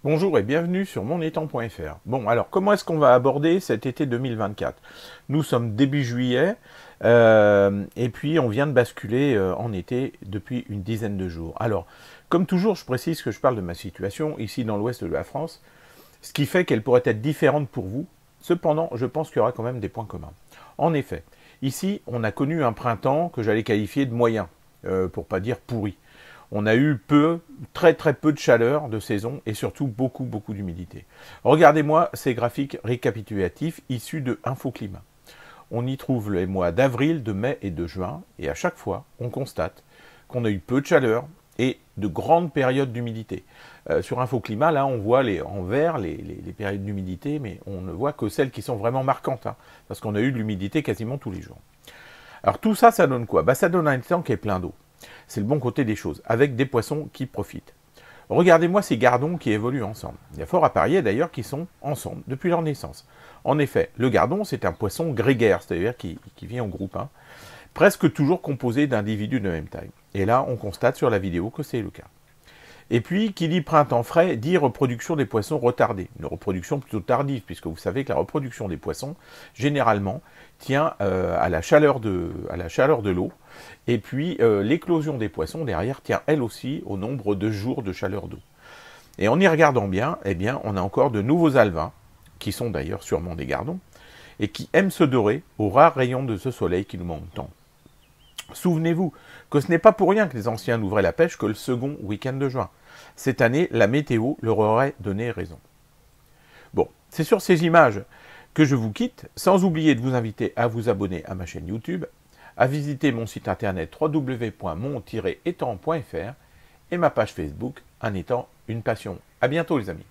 Bonjour et bienvenue sur monétang.fr. Bon, alors comment est-ce qu'on va aborder cet été 2024? Nous sommes début juillet et puis on vient de basculer en été depuis une dizaine de jours. Alors, comme toujours, je précise que je parle de ma situation ici dans l'ouest de la France, ce qui fait qu'elle pourrait être différente pour vous. Cependant, je pense qu'il y aura quand même des points communs. En effet, ici, on a connu un printemps que j'allais qualifier de moyen, pour pas dire pourri. On a eu très peu de chaleur de saison et surtout beaucoup d'humidité. Regardez-moi ces graphiques récapitulatifs issus de Infoclimat. On y trouve les mois d'avril, de mai et de juin, et à chaque fois, on constate qu'on a eu peu de chaleur et de grandes périodes d'humidité. Sur Infoclimat, là, on voit en vert les périodes d'humidité, mais on ne voit que celles qui sont vraiment marquantes, hein, parce qu'on a eu de l'humidité quasiment tous les jours. Alors tout ça, ça donne quoi? Ça donne un temps qui est plein d'eau. C'est le bon côté des choses, avec des poissons qui profitent. Regardez-moi ces gardons qui évoluent ensemble. Il y a fort à parier d'ailleurs qu'ils sont ensemble depuis leur naissance. En effet, le gardon, c'est un poisson grégaire, c'est-à-dire qui vit en groupe, hein, presque toujours composé d'individus de même taille. Et là, on constate sur la vidéo que c'est le cas. Et puis, qui dit printemps frais, dit reproduction des poissons retardée. Une reproduction plutôt tardive, puisque vous savez que la reproduction des poissons, généralement, tient à la chaleur de l'eau. Et puis, l'éclosion des poissons, derrière, tient elle aussi au nombre de jours de chaleur d'eau. Et en y regardant bien, eh bien, on a encore de nouveaux alevins, qui sont d'ailleurs sûrement des gardons, et qui aiment se dorer aux rares rayons de ce soleil qui nous manque tant. Souvenez-vous que ce n'est pas pour rien que les anciens n'ouvraient la pêche que le second week-end de juin. Cette année, la météo leur aurait donné raison. Bon, c'est sur ces images que je vous quitte, sans oublier de vous inviter à vous abonner à ma chaîne YouTube, à visiter mon site internet www.mon-étang.fr et ma page Facebook, Un étang, une passion. À bientôt les amis.